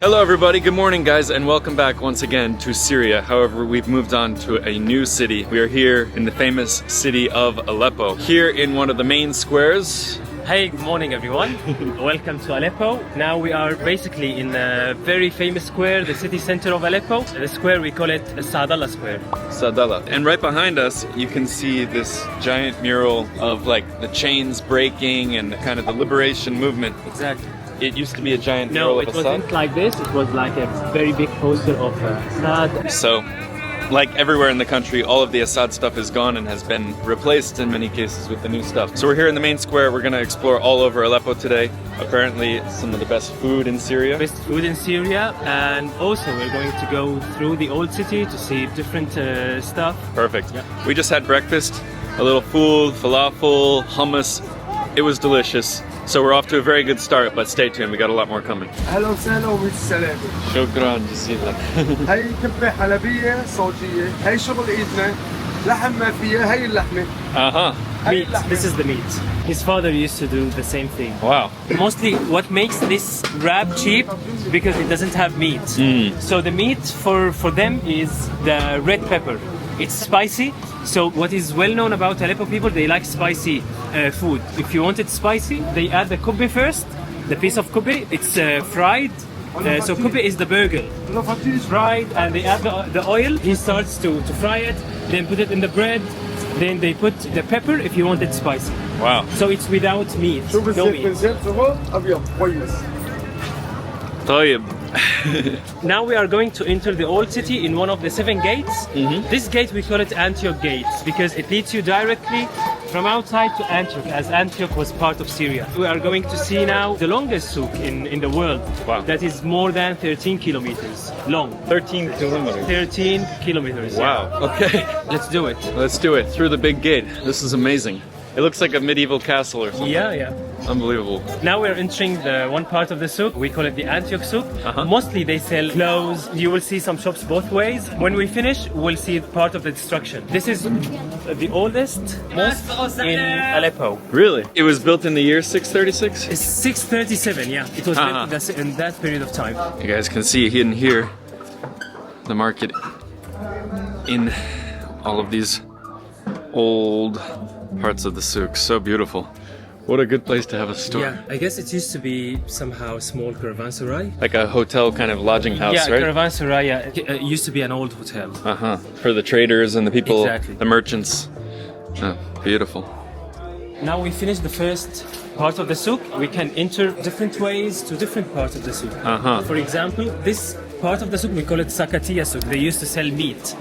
Hello everybody, good morning guys, and welcome back once again to Syria. However, we've moved on to a new city. We are here in the famous city of Aleppo, here in one of the main squares. Hey, good morning everyone. Welcome to Aleppo. Now we are basically in a very famous square, the city center of Aleppo. The square, we call it Sadala Square. Sadala. And right behind us, you can see this giant mural of like the chains breaking and kind of the liberation movement. Exactly. It used to be a giant mural of Assad. No, it wasn't like this. It was like a very big poster of Assad. So, like everywhere in the country, all of the Assad stuff is gone and has been replaced in many cases with the new stuff. So we're here in the main square. We're going to explore all over Aleppo today. Apparently, some of the best food in Syria. Best food in Syria, and also we're going to go through the old city to see different stuff. Perfect. Yeah. We just had breakfast, a little food, falafel, hummus. It was delicious. So we're off to a very good start, but stay tuned, we got a lot more coming. اهلا وسهلا وبالسلامة. شكرا جزيلا. هي كبة حلبية صوتية، هي شغل ايدنا، لحم ما فيها، هي اللحمة. Meat. This is the meat. His father used to do the same thing. Wow. Mostly what makes this wrap cheap because it doesn't have meat. So the meat for them is the red pepper. It's spicy. So what is well known about Aleppo people, they like spicy food. If you want it spicy, they add the kubbe first, the piece of kubbe. It's fried. So kubbe is the burger. Fried, and they add the oil. He starts to fry it, then put it in the bread. Then they put the pepper if you want it spicy. Wow. So it's without meat. شوف No الزيت meat. من زيت صغار أبيض كويس. طيب. Now we are going to enter the old city in one of the 7 gates. This gate we call it Antioch Gates because it leads you directly from outside to Antioch, as Antioch was part of Syria. We are going to see now the longest souk in the world. Wow. That is more than 13 kilometers long. 13 kilometers. 13 kilometers. Wow. Okay. Let's do it. Let's do it. Through the big gate. This is amazing. It looks like a medieval castle or something. Yeah. Unbelievable. Now we're entering the one part of the souk. We call it the Antioch souk. Mostly they sell clothes. You will see some shops both ways. When we finish, we'll see part of the destruction. This is the oldest mosque in Aleppo. Really? It was built in the year 636? It's 637, yeah. It was built in that period of time. You guys can see hidden here the market in all of these old parts of the souk. So beautiful. What a good place to have a store. Yeah, I guess it used to be somehow a small caravanserai. Like a hotel kind of lodging house, Yeah, right? caravanserai. Yeah. It used to be an old hotel. For the traders and the people, Exactly. the merchants. Oh, beautiful. Now we finished the first part of the souk. We can enter different ways to different parts of the souk. For example, this part of the souk, we call it sakatiya souk. They used to sell meat.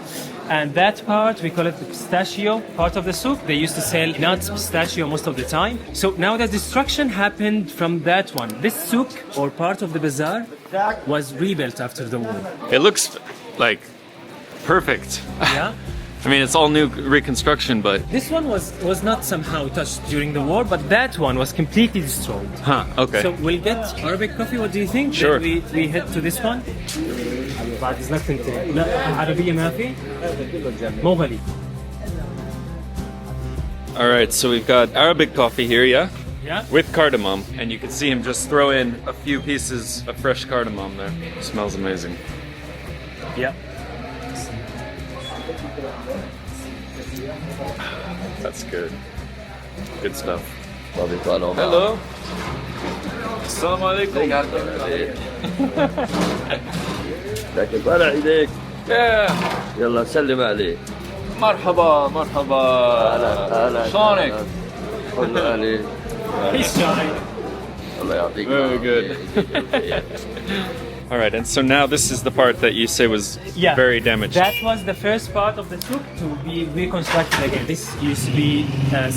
And that part, we call it the pistachio part of the souk. They used to sell nuts, pistachio most of the time. So now the destruction happened from that one. This souk, or part of the bazaar, was rebuilt after the war. It looks like perfect. Yeah? I mean, it's all new reconstruction, but... This one was not somehow touched during the war, but that one was completely destroyed. Okay. So we'll get Arabic coffee, what do you think? Sure. Then we head to this one. بعد إذنك أنت. لا عربية ما في؟ مو غالي. Alright, so we've got Arabic coffee here, yeah? Yeah. With cardamom. And you can see him just throw in a few pieces of fresh cardamom there. It smells amazing. Yeah. That's good. Good stuff. Hello. Hello. Assalamu alaikum. لكن طالع ايديك Yeah. يلا سلم عليه مرحبا مرحبا. هلا شلونك؟ قل له عليه He's shy. الله يعطيك Very good. Alright, and so now this is the part that you say was Yeah. very damaged. That was the first part of the souk to be reconstructed again. This used to be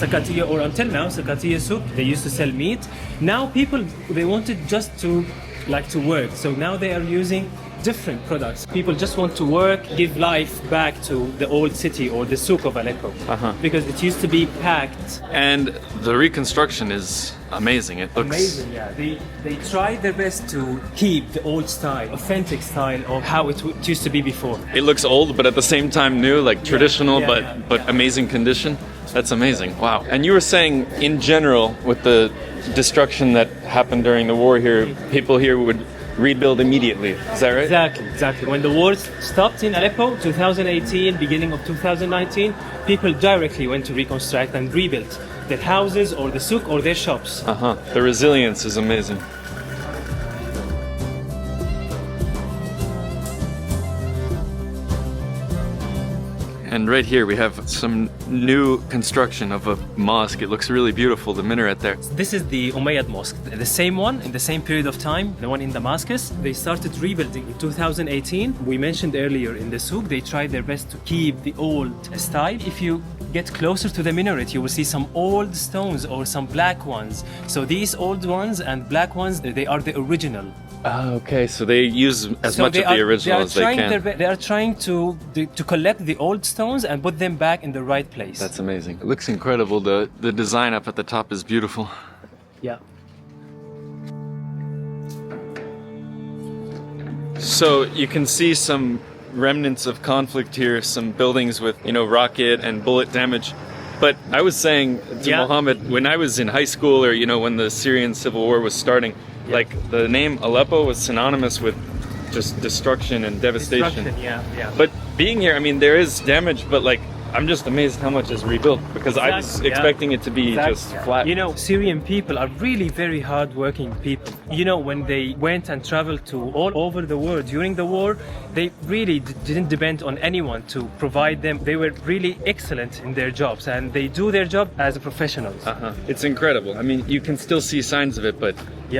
sakatiya, or until now, sakatiya souk. They used to sell meat. Now people, they wanted just to work. So now they are using different products. People just want to work, give life back to the old city or the souk of Aleppo. Because it used to be packed. And the reconstruction is amazing. It looks Amazing, yeah. They tried their best to keep the old style, authentic style of how it used to be before. It looks old, but at the same time new, like traditional, but yeah. amazing condition. That's amazing. Wow. And you were saying, in general, with the destruction that happened during the war here, people here would rebuild immediately. Is that right? Exactly. When the war stopped in Aleppo, 2018, beginning of 2019, people directly went to reconstruct and rebuild their houses or the souk or their shops. The resilience is amazing. And right here we have some new construction of a mosque. It looks really beautiful, the minaret there. This is the Umayyad Mosque, the same one in the same period of time, the one in Damascus. They started rebuilding in 2018. We mentioned earlier in the souk, they tried their best to keep the old style. If you get closer to the minaret, you will see some old stones or some black ones. So these old ones and black ones, they are the original. Okay, so they use as much of the original as they can. They are trying to collect the old stones and put them back in the right place. That's amazing. It looks incredible. The design up at the top is beautiful. Yeah. So you can see some remnants of conflict here, some buildings with, rocket and bullet damage. But I was saying to Mohammed, when I was in high school or, when the Syrian civil war was starting, like the name Aleppo was synonymous with just destruction and devastation. But being here, I mean, there is damage, but like, I'm just amazed how much is rebuilt because I was expecting it to be just flat. Syrian people are really very hard-working people. When they went and traveled to all over the world during the war, they really didn't depend on anyone to provide them. They were really excellent in their jobs and they do their job as professionals. It's incredible. I mean, you can still see signs of it, but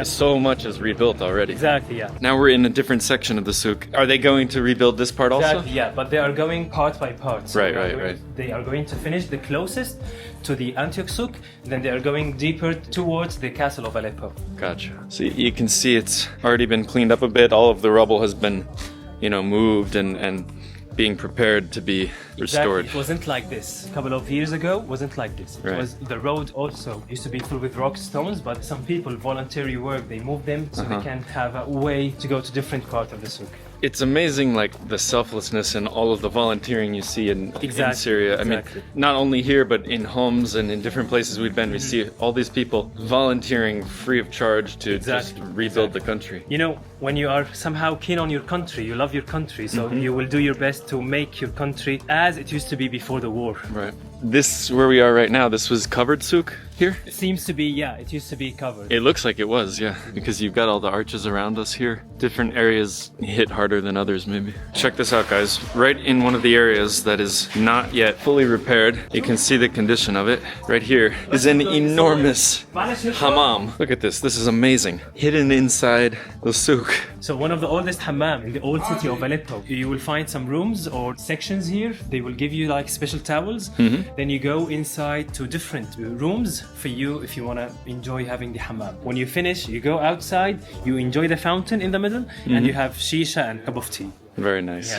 so much is rebuilt already. Exactly, yeah. Now we're in a different section of the souk. Are they going to rebuild this part also? Exactly, yeah, but they are going part by part. So Right. They are going to finish the closest to the Antioch souk, then they are going deeper towards the castle of Aleppo. Gotcha. So you can see it's already been cleaned up a bit. All of the rubble has been, moved and being prepared to be restored. Exactly. It wasn't like this. A couple of years ago, wasn't like this. It was the road also used to be filled with rock stones, but some people voluntary work. They moved them so they can have a way to go to different parts of the souk. It's amazing, like the selflessness and all of the volunteering you see in Syria. I mean, not only here, but in homes and in different places we've been, we see all these people volunteering free of charge to just rebuild the country. When you are somehow keen on your country, you love your country, so you will do your best to make your country as it used to be before the war. Right. This, where we are right now, this was covered souk here? It seems to be, it used to be covered. It looks like it was, because you've got all the arches around us here. Different areas hit harder than others, maybe. Check this out, guys. Right in one of the areas that is not yet fully repaired, you can see the condition of it. Right here is an enormous hammam. Look at this. This is amazing. Hidden inside the souk. So one of the oldest hammam in the old city of Aleppo. You will find some rooms or sections here. They will give you like special towels. Then you go inside to different rooms for you if you want to enjoy having the hammam. When you finish, you go outside, you enjoy the fountain in the middle, and you have shisha and a cup of tea. Very nice.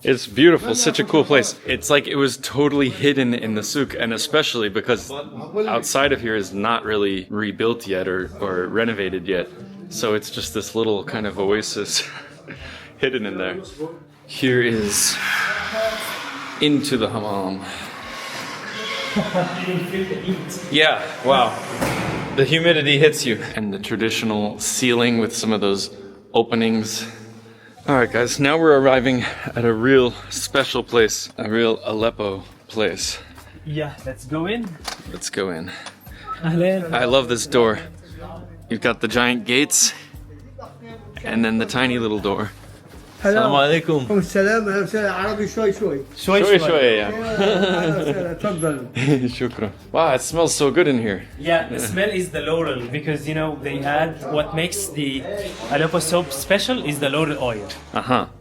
It's beautiful, such a cool place. It's like it was totally hidden in the souk, and especially because outside of here is not really rebuilt yet or renovated yet. So it's just this little kind of oasis hidden in there. Here is into the hammam. Yeah, wow. The humidity hits you. And the traditional ceiling with some of those openings. Alright guys, now we're arriving at a real special place. A real Aleppo place. Yeah, let's go in. Let's go in. I love this door. You've got the giant gates and then the tiny little door. السلام عليكم. السلام عربي شوي شوي تفضل. شكرا. Wow, it smells so good in here. Yeah, the smell is the laurel because they add what makes the Aleppo soap special is the laurel oil.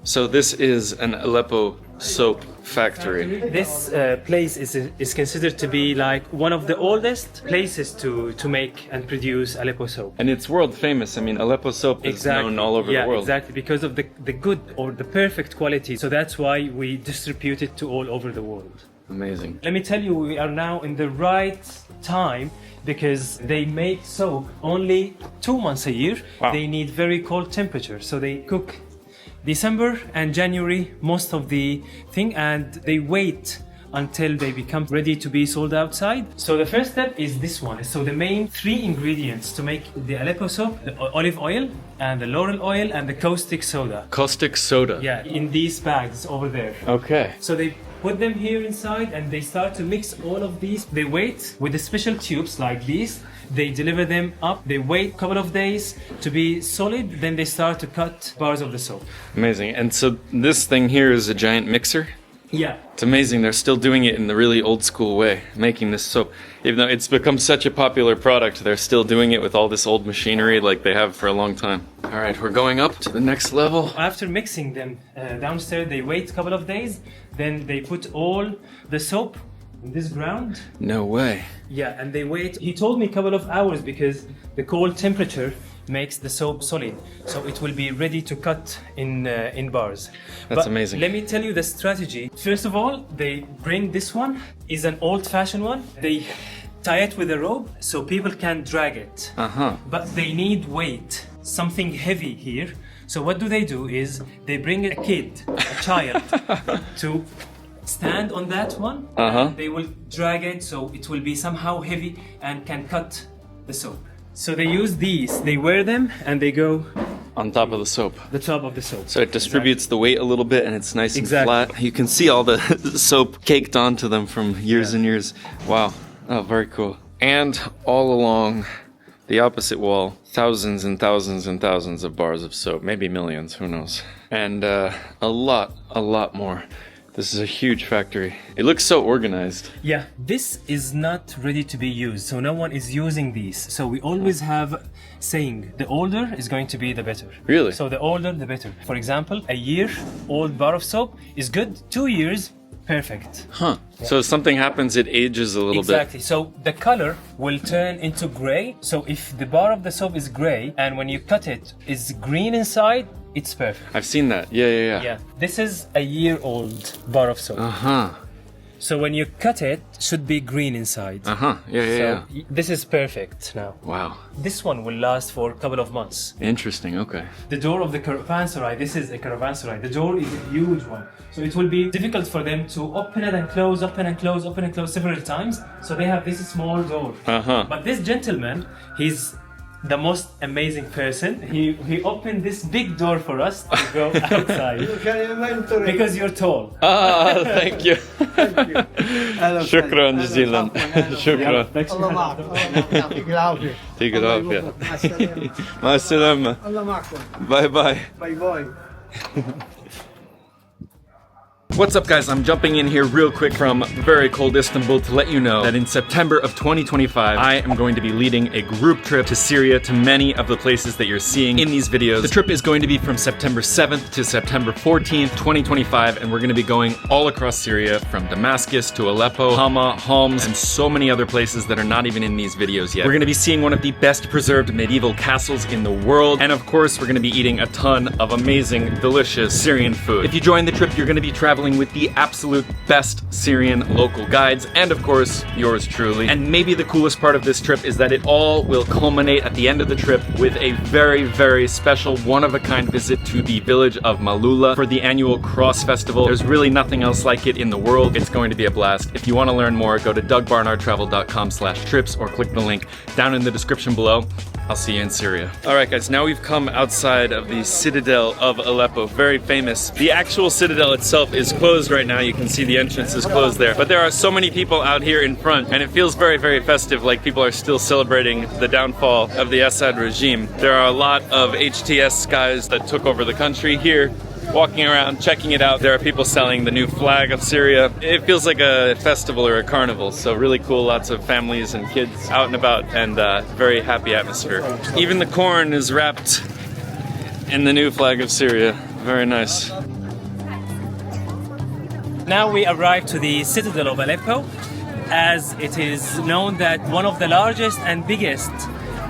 So this is an Aleppo soap factory. This place is considered to be like one of the oldest places to make and produce Aleppo soap. And it's world famous. I mean, Aleppo soap is known all over the world. Exactly, because of the good or the perfect quality. So that's why we distribute it to all over the world. Amazing. Let me tell you, we are now in the right time because they make soap only 2 months a year. Wow. They need very cold temperature, so they cook December and January most of the thing, and they wait until they become ready to be sold outside. So the first step is this one. So the main 3 ingredients to make the Aleppo soap: the olive oil and the laurel oil and the caustic soda. Caustic soda. Yeah, in these bags over there. Okay. So they put them here inside and they start to mix all of these. They wait with the special tubes like these. They deliver them up. They wait a couple of days to be solid. Then they start to cut bars of the soap. Amazing. And so this thing here is a giant mixer? Yeah. It's amazing they're still doing it in the really old school way, making this soap. Even though it's become such a popular product, they're still doing it with all this old machinery like they have for a long time. All right, we're going up to the next level. After mixing them downstairs, they wait a couple of days. Then they put all the soap in this ground. No way. Yeah, and they wait. He told me a couple of hours because the cold temperature makes the soap solid, so it will be ready to cut in bars. That's But amazing. Let me tell you the strategy. First of all, they bring this one. Is an old-fashioned one. They tie it with a rope so people can drag it. But they need weight, something heavy here. So what do? Is they bring a kid, a child, to stand on that one. And they will drag it so it will be somehow heavy and can cut the soap. So they use these, they wear them and they go On top of the soap. the top of the soap. So it distributes the weight a little bit and it's nice and Exactly. flat. You can see all the soap caked onto them from years and years. Wow. Oh, very cool. And all along the opposite wall, thousands and thousands and thousands of bars of soap, maybe millions, who knows. And a lot more. This is a huge factory. It looks so organized. Yeah, this is not ready to be used, so no one is using these. So we always have saying the older is going to be the better. Really? So the older the better. For example, a year old bar of soap is good, 2 years, perfect. Huh. So if something happens, it ages a little Exactly. So the color will turn into gray. So if the bar of the soap is gray and when you cut it is green inside, it's perfect. bit. I've seen that. Yeah. Yeah. This is a year old bar of soap. Uh-huh. So when you cut it, should be green inside. Uh-huh. Yeah. So this is perfect now. Wow. This one will last for a couple of months. Interesting. Okay. The door of the caravanserai, this is a caravanserai. The door is a huge one. So it will be difficult for them to open it and close, open and close, open and close several times. So they have this small door. Uh-huh. But this gentleman, he's the most amazing person. He opened this big door for us to go outside. Because you're tall. Ah, thank you. شكرا جزيلا. شكرا. الله معك يعطيك العافيه يعطيك العافية. مع السلامه مع السلامة. الله معكم Bye bye. باي باي. What's up, guys? I'm jumping in here real quick from very cold Istanbul to let you know that in September of 2025, I am going to be leading a group trip to Syria to many of the places that you're seeing in these videos. The trip is going to be from September 7th to September 14th, 2025, and we're going to be going all across Syria from Damascus to Aleppo, Hama, Homs, and so many other places that are not even in these videos yet. We're going to be seeing one of the best preserved medieval castles in the world, and of course, we're going to be eating a ton of amazing, delicious Syrian food. If you join the trip, you're going to be traveling with the absolute best Syrian local guides, and of course, yours truly. And maybe the coolest part of this trip is that it all will culminate at the end of the trip with a very, very special, one-of-a-kind visit to the village of Malula for the annual Cross Festival. There's really nothing else like it in the world. It's going to be a blast. If you want to learn more, go to dougbarnardtravel.com/trips or click the link down in the description below. I'll see you in Syria. All right, guys, now we've come outside of the citadel of Aleppo, very famous. The actual citadel itself is closed right now. You can see the entrance is closed there. But there are so many people out here in front, and it feels very, very festive, like people are still celebrating the downfall of the Assad regime. There are a lot of HTS guys that took over the country here, walking around, checking it out. There are people selling the new flag of Syria. It feels like a festival or a carnival, so really cool. Lots of families and kids out and about, and very happy atmosphere. Even the corn is wrapped in the new flag of Syria. Very nice. Now we arrive to the citadel of Aleppo, as it is known that one of the largest and biggest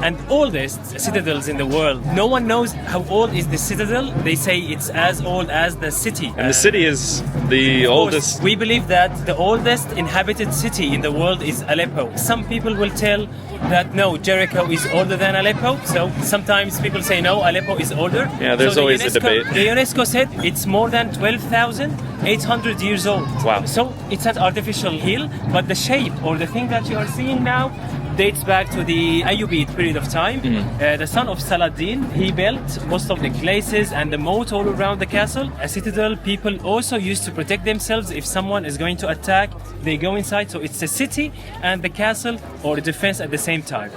and oldest citadels in the world. No one knows how old is the citadel. They say it's as old as the city. And the city is the oldest. We believe that the oldest inhabited city in the world is Aleppo. Some people will tell that no, Jericho is older than Aleppo. So sometimes people say no, Aleppo is older. Yeah, there's so always a debate. The UNESCO said it's more than 12,800 years old. Wow. So it's an artificial hill, but the shape or the thing that you are seeing now dates back to the Ayyubid period of time. The son of Saladin, he built most of the glacis and the moat all around the castle. A citadel, people also used to protect themselves. If someone is going to attack, they go inside. So it's a city and the castle or the defense at the same time.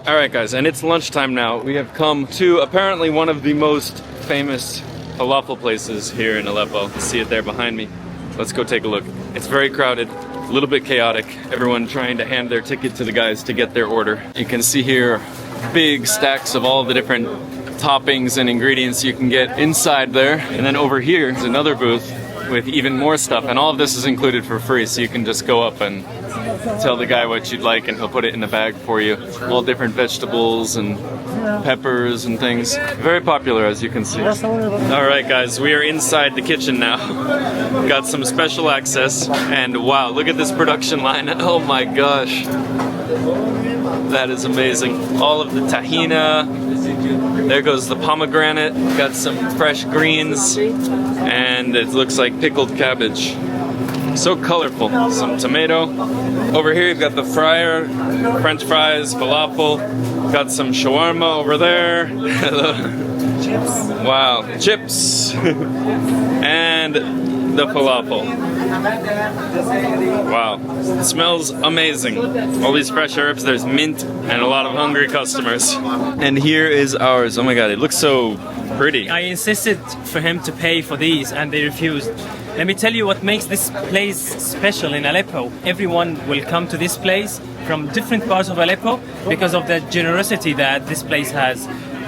Alright guys, and it's lunchtime now. We have come to apparently one of the most famous falafel places here in Aleppo. See it there behind me. Let's go take a look. It's very crowded, a little bit chaotic. Everyone trying to hand their ticket to the guys to get their order. You can see here big stacks of all the different toppings and ingredients you can get inside there. And then over here is another booth with even more stuff, and all of this is included for free, so you can just go up and tell the guy what you'd like and he'll put it in the bag for you. All different vegetables and peppers and things. Very popular, as you can see. Alright guys, we are inside the kitchen now. Got some special access, and wow, look at this production line. Oh my gosh. That is amazing. All of the tahina. There goes the pomegranate. Got some fresh greens, and it looks like pickled cabbage. So colorful. Some tomato. Over here you've got the fryer, French fries, falafel. Got some shawarma over there. Chips. Wow, chips. And the falafel. Wow, it smells amazing. All these fresh herbs, there's mint and a lot of hungry customers. And here is ours. Oh my god, it looks so pretty. I insisted for him to pay for these and they refused. Let me tell you what makes this place special in Aleppo. Everyone will come to this place from different parts of Aleppo because of the generosity that this place has.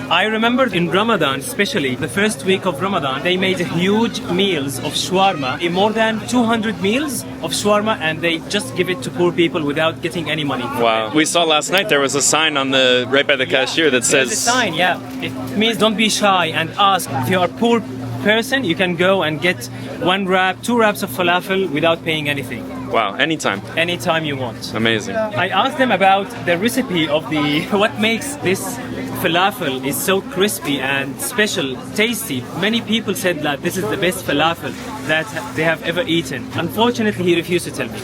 I remember in Ramadan, especially the first week of Ramadan, they made huge meals of shawarma, more than 200 meals of shawarma, and they just give it to poor people without getting any money. Wow. We saw last night there was a sign on the right by the cashier that says... There's a sign, yeah. It means don't be shy and ask. If you are a poor person, you can go and get 1 wrap, 2 wraps of falafel without paying anything. Wow, anytime. Anytime you want. Amazing. I asked them about the recipe of the what makes this falafel is so crispy and special, tasty. Many people said that this is the best falafel that they have ever eaten. Unfortunately, he refused to tell me.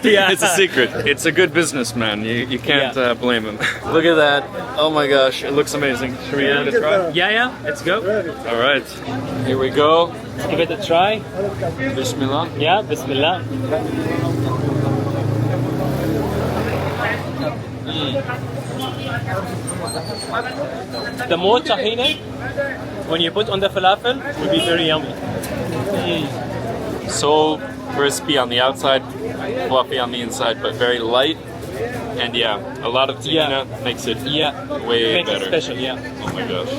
Yeah. It's a secret. It's a good businessman. You can't blame him. Look at that. Oh my gosh, it looks amazing. Should we give it a try? Yeah, let's go. All right, here we go. Let's give it a try. Bismillah. Yeah, Bismillah. The more tahini, when you put on the falafel, will be very yummy. So crispy on the outside, fluffy on the inside, but very light. And yeah, a lot of tahina makes it way makes better. It special, yeah. Oh my gosh.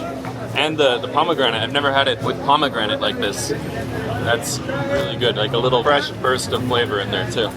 And the pomegranate, I've never had it with pomegranate like this. That's really good, like a little fresh burst of flavor in there too.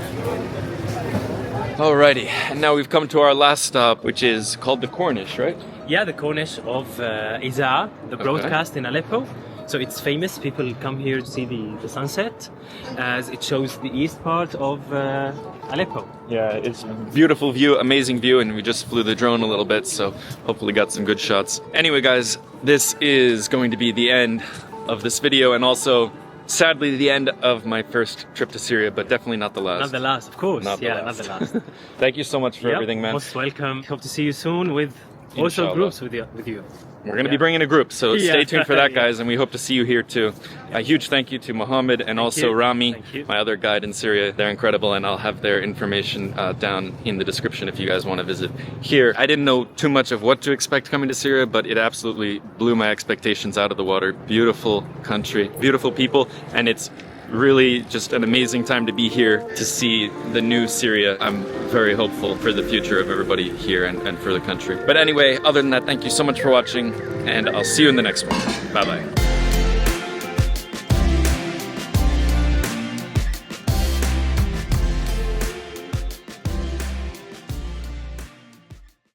Alrighty, and now we've come to our last stop, which is called the Corniche, right? Yeah, the Corniche of Iza'a, the broadcast in Aleppo. So it's famous, people come here to see the sunset, as it shows the east part of Aleppo. Yeah, it's a beautiful view, amazing view, and we just flew the drone a little bit, so hopefully got some good shots. Anyway guys, this is going to be the end of this video, and also sadly the end of my first trip to Syria, but definitely not the last. Not the last, of course. Not the last. Not the last. Thank you so much for everything, man. Most welcome. Hope to see you soon with also Inshallah. groups with you. We're going to be bringing a group, so Yeah. stay tuned for that, Yeah. guys, and we hope to see you here too. A huge thank you to Mohammed and also you. Rami, Thank you. my other guide in Syria. They're incredible, and I'll have their information down in the description if you guys want to visit here. I didn't know too much of what to expect coming to Syria, but it absolutely blew my expectations out of the water. Beautiful country, beautiful people, and it's really just an amazing time to be here to see the new Syria. I'm very hopeful for the future of everybody here and for the country. But anyway, other than that, thank you so much for watching, and I'll see you in the next one. Bye-bye.